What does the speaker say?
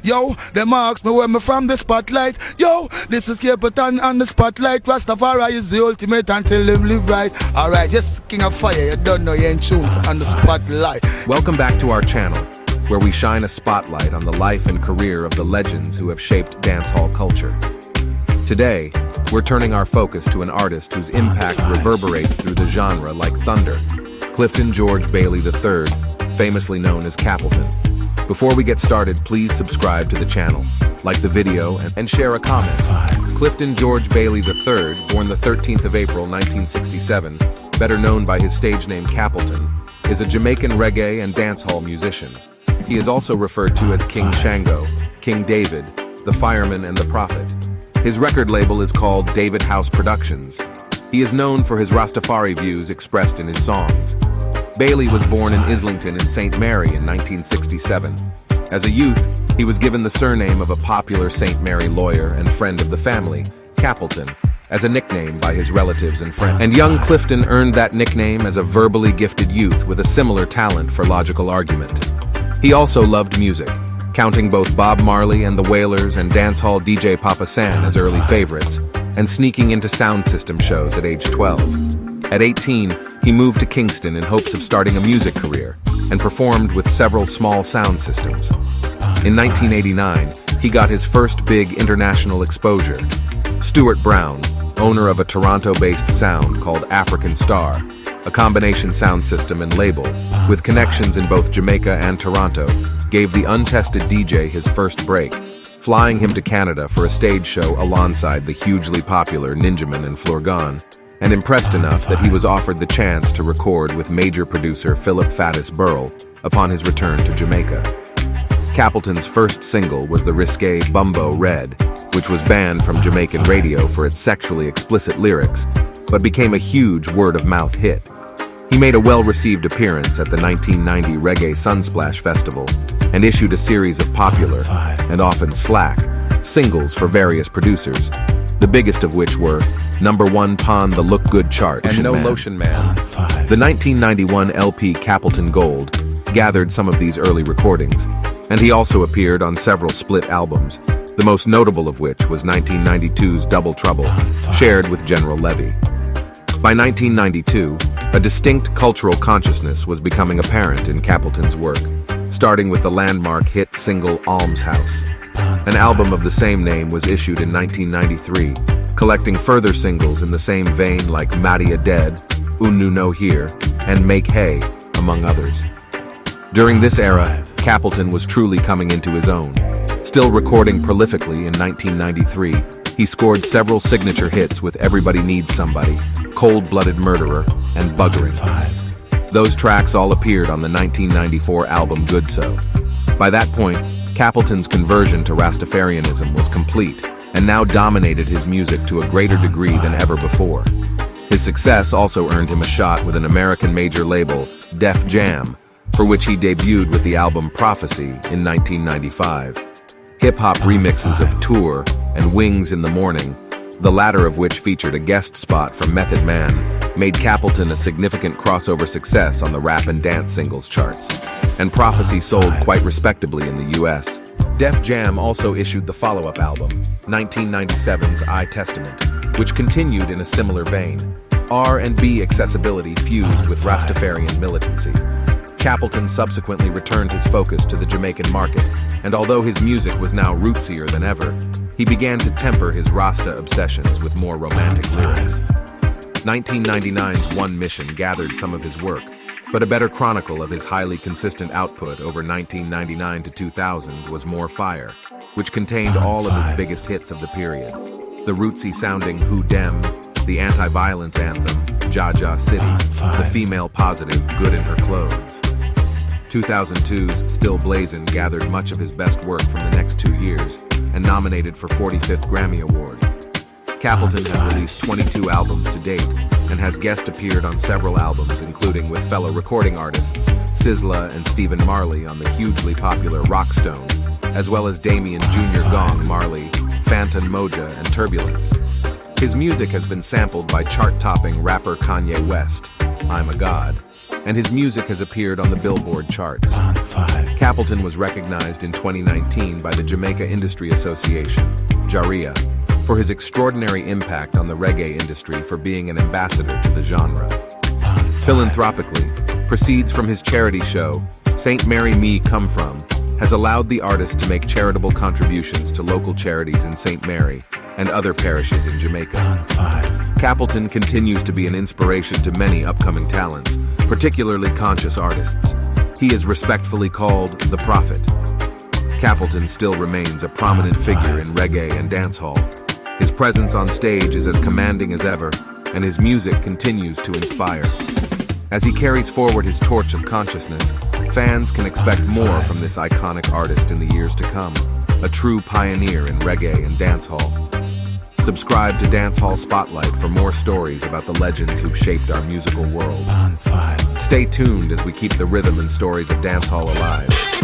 Yo, them ask me where me from the spotlight. Yo, this is Capleton on the spotlight. Rastafari is the ultimate until them live right. Alright, yes, King of Fire, you don't know you ain't tuned on the spotlight. Welcome back to our channel, where we shine a spotlight on the life and career of the legends who have shaped dancehall culture. Today, we're turning our focus to an artist whose impact reverberates through the genre like thunder, Clifton George Bailey III, famously known as Capleton. Before we get started, please subscribe to the channel, like the video, and share a comment. Clifton George Bailey III, born the 13th of April 1967, better known by his stage name Capleton, is a Jamaican reggae and dancehall musician. He is also referred to as King Shango, King David, the Fireman and the Prophet. His record label is called David House Productions. He is known for his Rastafari views expressed in his songs. Bailey was born in Islington in St. Mary in 1967. As a youth, he was given the surname of a popular St. Mary lawyer and friend of the family, Capleton, as a nickname by his relatives and friends. And young Clifton earned that nickname as a verbally gifted youth with a similar talent for logical argument. He also loved music, counting both Bob Marley and the Wailers and dancehall DJ Papa San as early favorites, and sneaking into sound system shows at age 12. At 18, he moved to Kingston in hopes of starting a music career, and performed with several small sound systems. In 1989, he got his first big international exposure. Stuart Brown, owner of a Toronto-based sound called African Star, a combination sound system and label, with connections in both Jamaica and Toronto, gave the untested DJ his first break, flying him to Canada for a stage show alongside the hugely popular Ninjaman and Florgon, and impressed enough that he was offered the chance to record with major producer Philip Faddis Burrell upon his return to Jamaica. Capleton's first single was the risque Bumbo Red, which was banned from Jamaican radio for its sexually explicit lyrics, but became a huge word-of-mouth hit. He made a well-received appearance at the 1990 Reggae Sunsplash Festival and issued a series of popular, and often slack, singles for various producers, the biggest of which were number 1 Pon the Look Good chart and No Lotion Man. The 1991 LP Capleton Gold gathered some of these early recordings, and he also appeared on several split albums, the most notable of which was 1992's Double Trouble, shared with General Levy. By 1992, a distinct cultural consciousness was becoming apparent in Capleton's work, starting with the landmark hit single Almshouse. An album of the same name was issued in 1993, collecting further singles in the same vein like Madia Dead, Unu No Here, and Make Hay, among others. During this era, Capleton was truly coming into his own. Still recording prolifically in 1993, he scored several signature hits with Everybody Needs Somebody, Cold-Blooded Murderer, and Buggering. Those tracks all appeared on the 1994 album Good So. By that point, Capleton's conversion to Rastafarianism was complete, and now dominated his music to a greater degree than ever before. His success also earned him a shot with an American major label, Def Jam, for which he debuted with the album Prophecy in 1995. Hip-hop remixes of Tour and Wings in the Morning, the latter of which featured a guest spot from Method Man, made Capleton a significant crossover success on the rap and dance singles charts, and Prophecy sold quite respectably in the US. Def Jam also issued the follow-up album, 1997's I Testament, which continued in a similar vein, R&B accessibility fused with Rastafarian militancy. Capleton subsequently returned his focus to the Jamaican market, and although his music was now rootsier than ever, he began to temper his Rasta obsessions with more romantic lyrics. 1999's One Mission gathered some of his work, but a better chronicle of his highly consistent output over 1999 to 2000 was More Fire, which contained all of his biggest hits of the period. The rootsy-sounding Who Dem, the anti-violence anthem, Jaja City, the female-positive Good in Her Clothes. 2002's Still Blazin gathered much of his best work from the next 2 years, and nominated for 45th Grammy Award. Capleton has released 22 albums to date, and has guest appeared on several albums, including with fellow recording artists Sizzla and Stephen Marley on the hugely popular Rockstone, as well as Damien Jr. Gong Marley, Phantom Moja, and Turbulence. His music has been sampled by chart-topping rapper Kanye West, I'm a God, and his music has appeared on the Billboard charts. Capleton was recognized in 2019 by the Jamaica Industry Association, JARIA, for his extraordinary impact on the reggae industry for being an ambassador to the genre. Philanthropically, proceeds from his charity show, St. Mary Me Come From, has allowed the artist to make charitable contributions to local charities in St. Mary and other parishes in Jamaica. Capleton continues to be an inspiration to many upcoming talents, particularly conscious artists. He is respectfully called the Prophet. Capleton still remains a prominent figure in reggae and dancehall. His presence on stage is as commanding as ever, and his music continues to inspire. As he carries forward his torch of consciousness, fans can expect more from this iconic artist in the years to come, a true pioneer in reggae and dancehall. Subscribe to Dancehall Spotlight for more stories about the legends who've shaped our musical world. Stay tuned as we keep the rhythm and stories of dancehall alive.